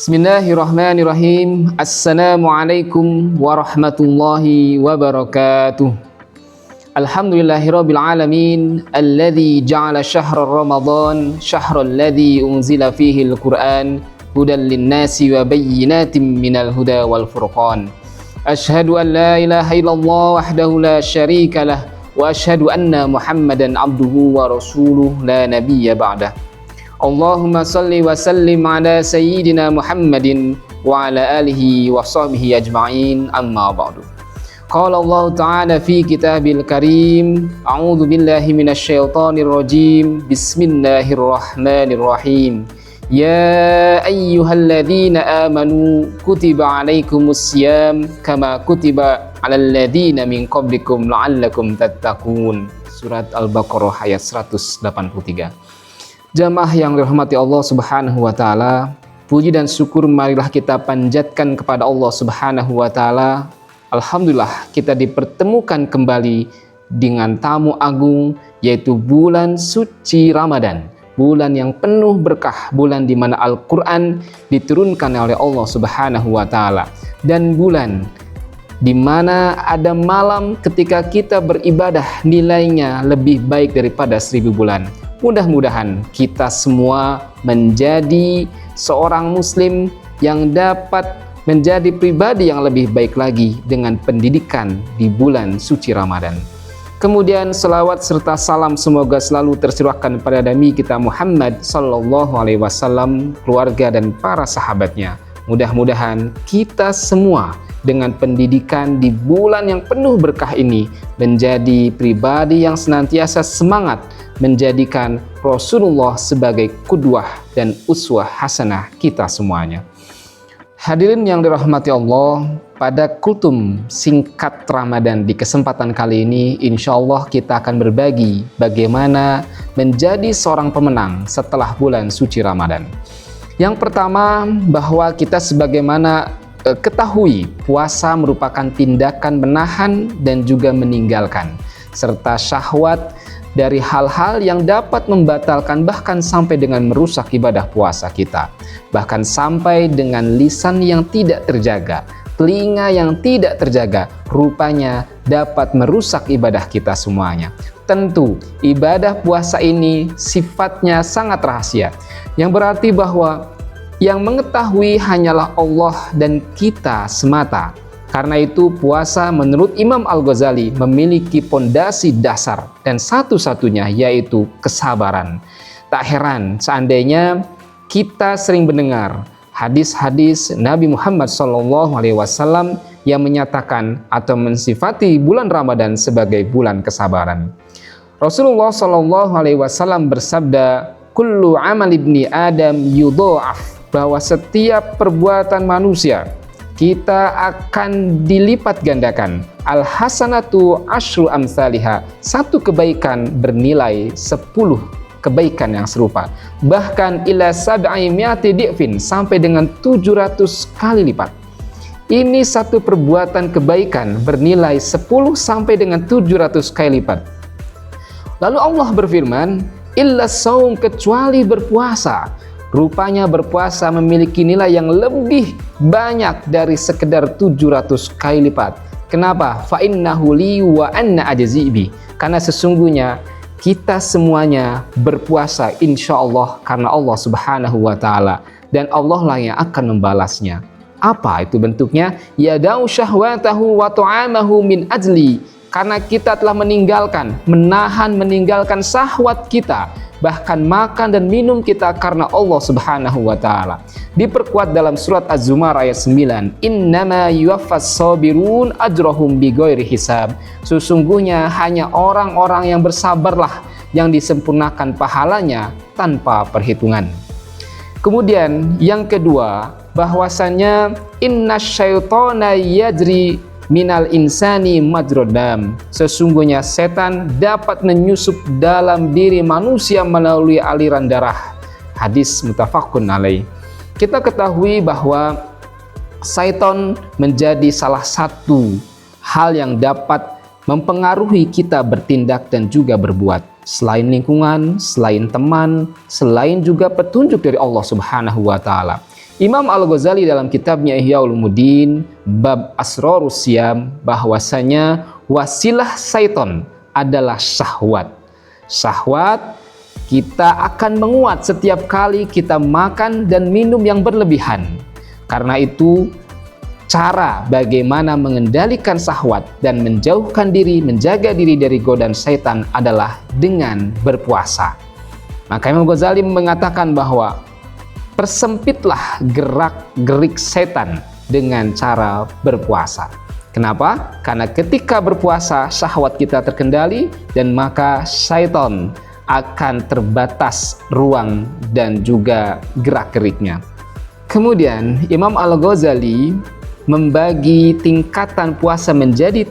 Bismillahirrahmanirrahim. Assalamualaikum warahmatullahi wabarakatuh. Alhamdulillahirabbil alamin alladzi ja'ala syahra Ramadan syahral ladzi unzila fihi al-Qur'an hudan lin-nasi wa bayyinatin minal huda wal furqan. Asyhadu an la ilaha illallah wahdahu la syarika lah wa asyhadu anna Muhammadan abduhu wa rasuluh la nabiyya ba'dah. Allahumma salli wa sallim ala sayyidina Muhammadin wa ala alihi wa sahbihi ajma'in, amma ba'du. Qala Allah Ta'ala fi kitabil karim, a'udzu billahi minasyaitonir rajim, bismillahirrahmanirrahim. Ya ayyuhalladzina amanu kutiba alaikumus syiyam kama kutiba alal ladzina min qablikum la'allakum tattaqun. Surat Al-Baqarah ayat 183. Jamaah yang dirahmati Allah Subhanahu wa taala, puji dan syukur marilah kita panjatkan kepada Allah Subhanahu wa taala. Alhamdulillah kita dipertemukan kembali dengan tamu agung, yaitu bulan suci Ramadan, bulan yang penuh berkah, bulan di mana Al-Qur'an diturunkan oleh Allah Subhanahu wa taala, dan bulan di mana ada malam ketika kita beribadah nilainya lebih baik daripada 1000 bulan. Mudah-mudahan kita semua menjadi seorang muslim yang dapat menjadi pribadi yang lebih baik lagi dengan pendidikan di bulan suci Ramadan. Kemudian selawat serta salam semoga selalu tercurahkan pada Nabi kita Muhammad sallallahu alaihi wasallam, keluarga dan para sahabatnya. Mudah-mudahan kita semua dengan pendidikan di bulan yang penuh berkah ini menjadi pribadi yang senantiasa semangat menjadikan Rasulullah sebagai qudwah dan uswah hasanah kita semuanya. Hadirin yang dirahmati Allah, pada kultum singkat Ramadan di kesempatan kali ini, insya Allah kita akan berbagi bagaimana menjadi seorang pemenang setelah bulan suci Ramadan. Yang pertama, bahwa kita sebagaimana ketahui, puasa merupakan tindakan menahan dan juga meninggalkan, serta syahwat dari hal-hal yang dapat membatalkan bahkan sampai dengan merusak ibadah puasa kita. Bahkan sampai dengan lisan yang tidak terjaga, telinga yang tidak terjaga, rupanya dapat merusak ibadah kita semuanya. Tentu ibadah puasa ini sifatnya sangat rahasia, yang berarti bahwa yang mengetahui hanyalah Allah dan kita semata. Karena itu puasa menurut Imam Al-Ghazali memiliki pondasi dasar dan satu-satunya, yaitu kesabaran. Tak heran seandainya kita sering mendengar hadis-hadis Nabi Muhammad SAW yang menyatakan atau mensifati bulan Ramadan sebagai bulan kesabaran. Rasulullah SAW bersabda, "Kullu amal ibni Adam yudha'af", bahwa setiap perbuatan manusia kita akan dilipat gandakan. Al-hasanatu asyru amsalihha, satu kebaikan bernilai 10 kebaikan yang serupa. Bahkan ila sab'i mi'ati di'fin, sampai dengan 700 kali lipat. Ini satu perbuatan kebaikan bernilai 10 sampai dengan 700 kali lipat. Lalu Allah berfirman, illa saum, kecuali berpuasa. Rupanya berpuasa memiliki nilai yang lebih banyak dari sekedar 700 kali lipat. Kenapa? Fa innahu li wa anna ajzi bi. Karena sesungguhnya kita semuanya berpuasa insya Allah karena Allah Subhanahu wa taala, dan Allah lah yang akan membalasnya. Apa itu bentuknya? Yada'u syahwatahu wa ta'amahu min ajli. Karena kita telah meninggalkan syahwat kita, bahkan makan dan minum kita karena Allah Subhanahu wa taala. Diperkuat dalam surat Az-Zumar ayat 9, innama yuwaffas sabirun ajrahum bighairi hisab. Sesungguhnya hanya orang-orang yang bersabarlah yang disempurnakan pahalanya tanpa perhitungan. Kemudian yang kedua, bahwasannya innasyaitona yajri minal insani majrodam. Sesungguhnya setan dapat menyusup dalam diri manusia melalui aliran darah. Hadis muttafaqun alaih. Kita ketahui bahwa syaitan menjadi salah satu hal yang dapat mempengaruhi kita bertindak dan juga berbuat. Selain lingkungan, selain teman, selain juga petunjuk dari Allah Subhanahu wa taala. Imam Al-Ghazali dalam kitabnya Ihya Ulumuddin bab Asrarus Syam bahwasanya wasilah syaitan adalah syahwat. Syahwat kita akan menguat setiap kali kita makan dan minum yang berlebihan. Karena itu cara bagaimana mengendalikan syahwat dan menjauhkan diri, menjaga diri dari godaan syaitan adalah dengan berpuasa. Maka Imam Ghazali mengatakan bahwa persempitlah gerak-gerik setan dengan cara berpuasa. Kenapa? Karena ketika berpuasa syahwat kita terkendali dan maka syaitan akan terbatas ruang dan juga gerak-geriknya. Kemudian Imam Al-Ghazali membagi tingkatan puasa menjadi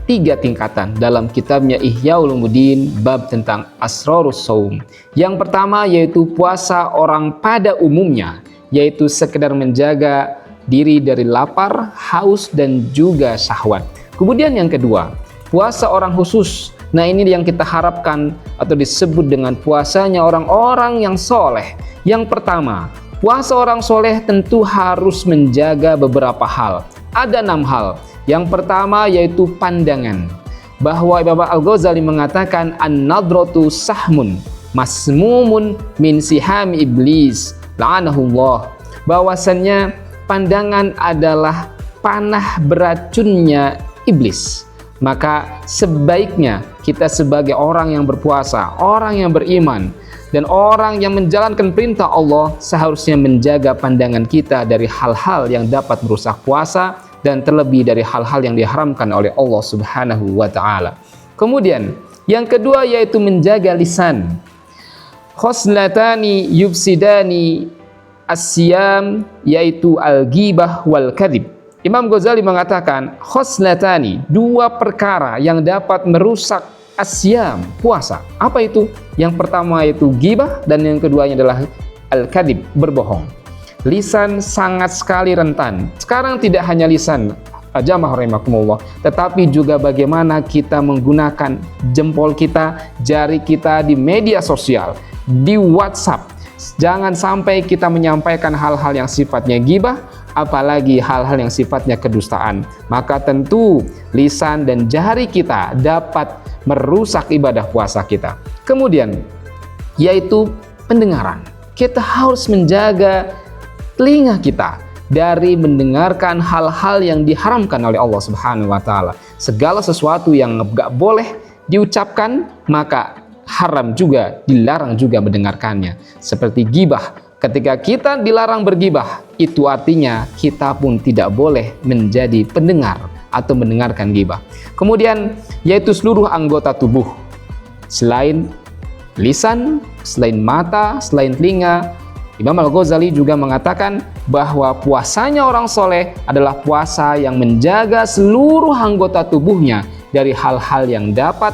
tiga tingkatan dalam kitabnya Ihya Ulumuddin bab tentang Asrarus Shaum. Yang pertama yaitu puasa orang pada umumnya, yaitu sekedar menjaga diri dari lapar, haus dan juga syahwat. Kemudian yang kedua, puasa orang khusus. Nah, ini yang kita harapkan atau disebut dengan puasanya orang-orang yang soleh. Yang pertama, puasa orang soleh tentu harus menjaga beberapa hal. Ada 6 hal. Yang pertama yaitu pandangan. Bahwa Imam Al-Ghazali mengatakan an-nadratu sahmun masmumun min siham iblis la'anahullah. Bahwasannya pandangan adalah panah beracunnya iblis. Maka sebaiknya kita sebagai orang yang berpuasa, orang yang beriman, dan orang yang menjalankan perintah Allah seharusnya menjaga pandangan kita dari hal-hal yang dapat merusak puasa dan terlebih dari hal-hal yang diharamkan oleh Allah Subhanahu wa Ta'ala. Kemudian yang kedua yaitu menjaga lisan. Khoslatani yufsidani as-siyam, yaitu al-ghibah wal kadhib. Imam Ghazali mengatakan khoslatani, 2 perkara yang dapat merusak asyam, puasa. Apa itu? Yang pertama yaitu ghibah dan yang keduanya adalah al-kadhib, berbohong. Lisan sangat sekali rentan. Sekarang tidak hanya lisan, jamaah rahimakumullah, tetapi juga bagaimana kita menggunakan jempol kita, jari kita di media sosial, di WhatsApp. Jangan sampai kita menyampaikan hal-hal yang sifatnya ghibah, apalagi hal-hal yang sifatnya kedustaan. Maka tentu lisan dan jari kita dapat merusak ibadah puasa kita. Kemudian yaitu pendengaran. Kita harus menjaga telinga kita dari mendengarkan hal-hal yang diharamkan oleh Allah Subhanahu wa Ta'ala. Segala sesuatu yang gak boleh diucapkan maka haram juga, dilarang juga mendengarkannya. Seperti ghibah, ketika kita dilarang berghibah, itu artinya kita pun tidak boleh menjadi pendengar atau mendengarkan ghibah. Kemudian yaitu seluruh anggota tubuh, selain lisan, selain mata, selain telinga. Imam Al-Ghazali juga mengatakan bahwa puasanya orang soleh adalah puasa yang menjaga seluruh anggota tubuhnya dari hal-hal yang dapat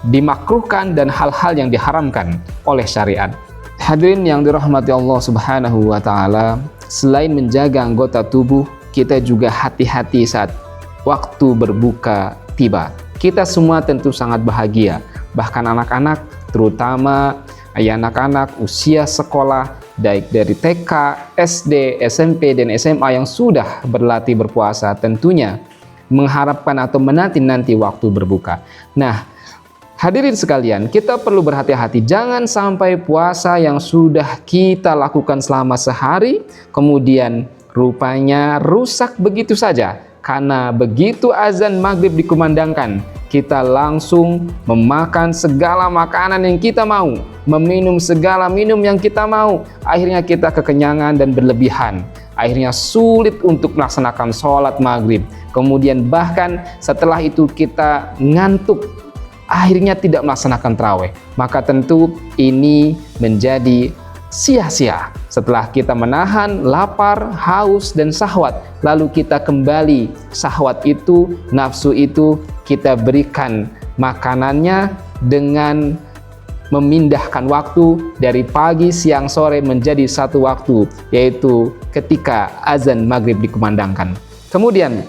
dimakruhkan dan hal-hal yang diharamkan oleh syariat. Hadirin yang dirahmati Allah Subhanahu wa Ta'ala, selain menjaga anggota tubuh, kita juga hati-hati saat waktu berbuka tiba. Kita semua tentu sangat bahagia, bahkan anak-anak, terutama anak-anak usia sekolah, baik dari TK, SD, SMP, dan SMA yang sudah berlatih berpuasa, tentunya mengharapkan atau menanti-nanti waktu berbuka. Nah, hadirin sekalian, kita perlu berhati-hati. Jangan sampai puasa yang sudah kita lakukan selama sehari, kemudian rupanya rusak begitu saja. Karena begitu azan maghrib dikumandangkan, kita langsung memakan segala makanan yang kita mau, meminum segala minum yang kita mau. Akhirnya kita kekenyangan dan berlebihan. Akhirnya sulit untuk melaksanakan sholat maghrib. Kemudian bahkan setelah itu kita ngantuk, akhirnya tidak melaksanakan tarawih. Maka tentu ini menjadi sia-sia. Setelah kita menahan lapar, haus, dan syahwat, lalu kita kembali syahwat itu, nafsu itu, kita berikan makanannya dengan memindahkan waktu dari pagi, siang, sore menjadi satu waktu, yaitu ketika azan maghrib dikumandangkan. Kemudian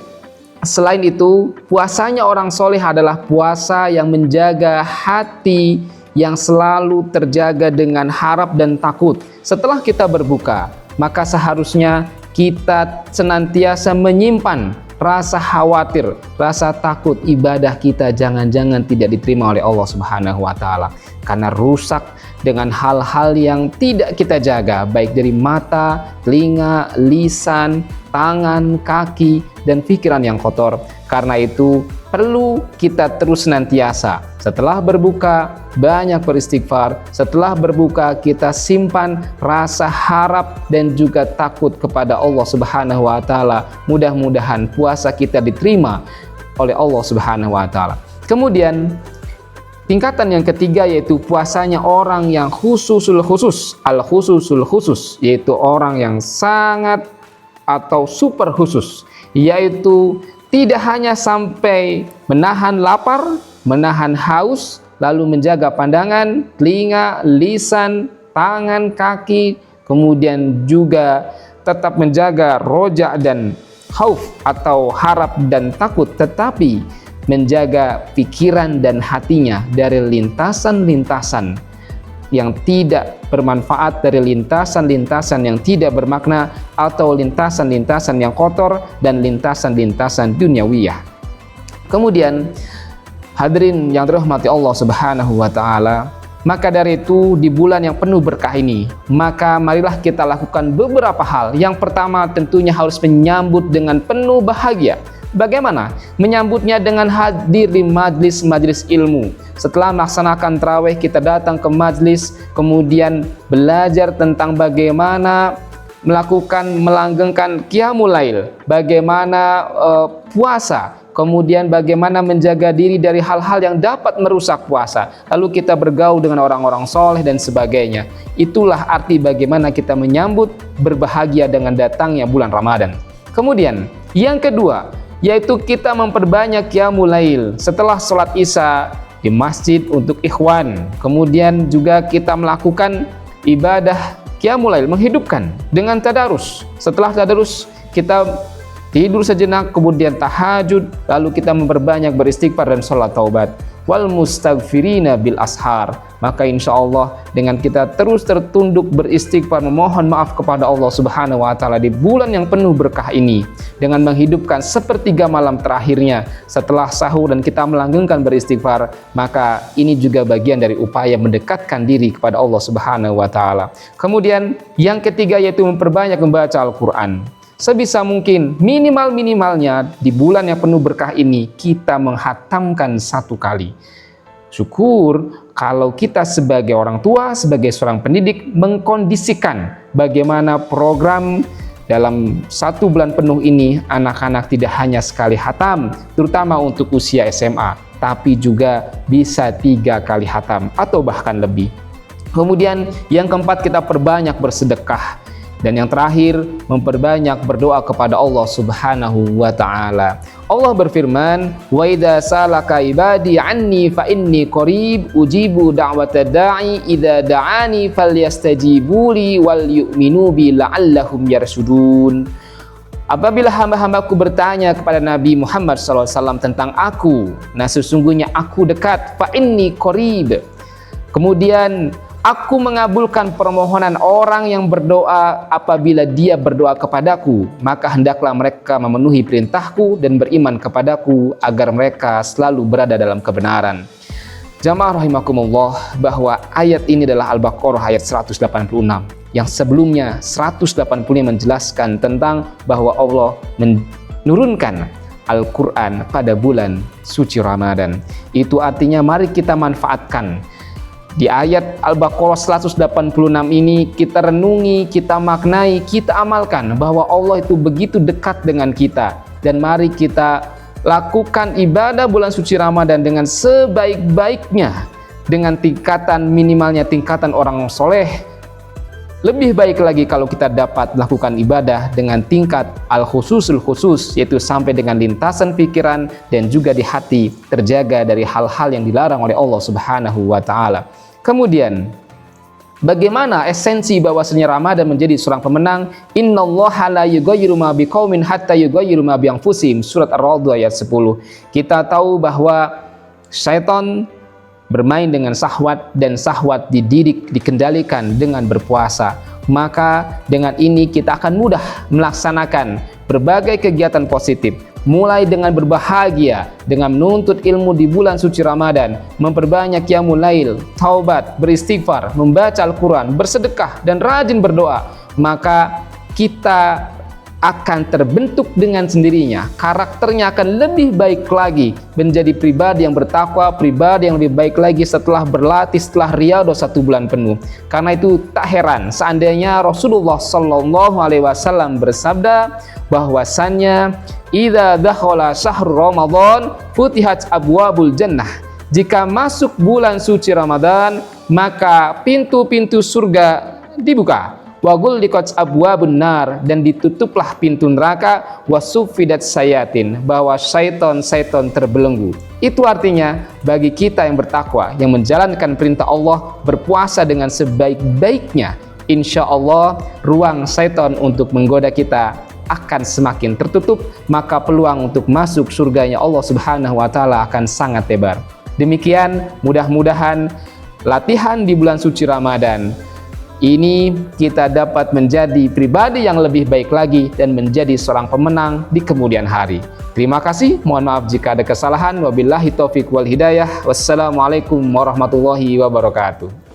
selain itu, puasanya orang soleh adalah puasa yang menjaga hati yang selalu terjaga dengan harap dan takut. Setelah kita berbuka, maka seharusnya kita senantiasa menyimpan rasa khawatir, rasa takut ibadah kita jangan-jangan tidak diterima oleh Allah Subhanahu wa taala karena rusak dengan hal-hal yang tidak kita jaga, baik dari mata, telinga, lisan, tangan, kaki, dan pikiran yang kotor. Karena itu perlu kita terus senantiasa setelah berbuka banyak beristighfar, setelah berbuka kita simpan rasa harap dan juga takut kepada Allah Subhanahu wa taala. Mudah-mudahan puasa kita diterima oleh Allah Subhanahu wa taala. Kemudian tingkatan yang ketiga yaitu puasanya orang yang khususul khusus, al-khususul khusus, yaitu orang yang sangat atau super khusus, yaitu tidak hanya sampai menahan lapar, menahan haus, lalu menjaga pandangan, telinga, lisan, tangan, kaki, kemudian juga tetap menjaga roja dan khauf atau harap dan takut, tetapi menjaga pikiran dan hatinya dari lintasan-lintasan yang tidak bermanfaat, dari lintasan-lintasan yang tidak bermakna, atau lintasan-lintasan yang kotor dan lintasan-lintasan duniawiyah. Kemudian hadirin yang dirahmati Allah Subhanahu wa taala, maka dari itu di bulan yang penuh berkah ini, maka marilah kita lakukan beberapa hal. Yang pertama tentunya harus menyambut dengan penuh bahagia. Bagaimana? Menyambutnya dengan hadir di majlis-majlis ilmu. Setelah melaksanakan tarawih, kita datang ke majlis, kemudian belajar tentang bagaimana melanggengkan qiyamul lail, bagaimana puasa, kemudian bagaimana menjaga diri dari hal-hal yang dapat merusak puasa. Lalu kita bergaul dengan orang-orang soleh dan sebagainya. Itulah arti bagaimana kita menyambut berbahagia dengan datangnya bulan Ramadan. Kemudian yang kedua, yaitu kita memperbanyak qiyamul lail setelah sholat isya di masjid untuk ikhwan. Kemudian juga kita melakukan ibadah qiyamul lail, menghidupkan dengan tadarus. Setelah tadarus kita tidur sejenak, kemudian tahajud, lalu kita memperbanyak beristighfar dan sholat taubat. Wal mustaghfirina bil ashar. Maka insya Allah dengan kita terus tertunduk beristighfar, memohon maaf kepada Allah Subhanahu wa taala di bulan yang penuh berkah ini, dengan menghidupkan sepertiga malam terakhirnya setelah sahur dan kita melanggengkan beristighfar, maka ini juga bagian dari upaya mendekatkan diri kepada Allah Subhanahu wa taala. Kemudian yang ketiga yaitu memperbanyak membaca Al-Qur'an. Sebisa mungkin, minimal-minimalnya di bulan yang penuh berkah ini kita menghatamkan 1 kali. Syukur kalau kita sebagai orang tua, sebagai seorang pendidik mengkondisikan bagaimana program dalam 1 bulan penuh ini anak-anak tidak hanya sekali hatam, terutama untuk usia SMA, tapi juga bisa 3 kali hatam atau bahkan lebih. Kemudian yang keempat, kita perbanyak bersedekah. Dan yang terakhir, memperbanyak berdoa kepada Allah Subhanahu wa taala. Allah berfirman, "Wa idza salaka ibadi anni fa inni qarib ujibu da'watad da'i idza da'ani falyastajibuli wal yu'minu bi la'allahum yarsudun." Apabila hamba-hambaku bertanya kepada Nabi Muhammad SAW tentang aku, nah sesungguhnya aku dekat, fa inni qarib. Kemudian aku mengabulkan permohonan orang yang berdoa apabila dia berdoa kepadaku, maka hendaklah mereka memenuhi perintahku dan beriman kepadaku agar mereka selalu berada dalam kebenaran. Jamaah rahimakumullah, bahwa ayat ini adalah Al-Baqarah ayat 186 yang sebelumnya 185 menjelaskan tentang bahwa Allah menurunkan Al-Quran pada bulan suci Ramadan. Itu artinya mari kita manfaatkan. Di ayat Al-Baqarah 186 ini kita renungi, kita maknai, kita amalkan bahwa Allah itu begitu dekat dengan kita. Dan mari kita lakukan ibadah bulan suci Ramadan dengan sebaik-baiknya, dengan tingkatan minimalnya tingkatan orang soleh. Lebih baik lagi kalau kita dapat melakukan ibadah dengan tingkat al-khususul khusus, yaitu sampai dengan lintasan pikiran dan juga di hati terjaga dari hal-hal yang dilarang oleh Allah Subhanahu wa taala. Kemudian bagaimana esensi bahwasanya Ramadan menjadi seorang pemenang? Innallaha la yughayyiru ma biqaumin hatta yughayyiru ma bi anfusihim, surat Ar-Ra'd ayat 10. Kita tahu bahwa syaitan bermain dengan syahwat, dan syahwat dididik, dikendalikan dengan berpuasa. Maka dengan ini kita akan mudah melaksanakan berbagai kegiatan positif, mulai dengan berbahagia, dengan menuntut ilmu di bulan suci Ramadan, memperbanyak qiyamul lail, taubat, beristighfar, membaca Al-Quran, bersedekah, dan rajin berdoa. Maka kita akan terbentuk dengan sendirinya, karakternya akan lebih baik lagi, menjadi pribadi yang bertakwa, pribadi yang lebih baik lagi setelah berlatih, setelah riyadhah 1 bulan penuh. Karena itu tak heran seandainya Rasulullah Shallallahu Alaihi Wasallam bersabda bahwasannya idza dakhala syahrul Ramadan futihat abwabul jannah. Jika masuk bulan suci Ramadan, maka pintu-pintu surga dibuka. Wa ghulliqat abwabun nar, dan ditutuplah pintu neraka. Wa suffidat sayatin, bahwa syaitan terbelenggu. Itu artinya bagi kita yang bertakwa, yang menjalankan perintah Allah, berpuasa dengan sebaik-baiknya, insya Allah ruang syaitan untuk menggoda kita akan semakin tertutup, maka peluang untuk masuk surganya Allah Subhanahu wa Ta'ala akan sangat lebar. Demikian, mudah-mudahan latihan di bulan suci Ramadan ini kita dapat menjadi pribadi yang lebih baik lagi dan menjadi seorang pemenang di kemudian hari. Terima kasih, mohon maaf jika ada kesalahan. Wabillahi taufiq wal hidayah. Wassalamualaikum warahmatullahi wabarakatuh.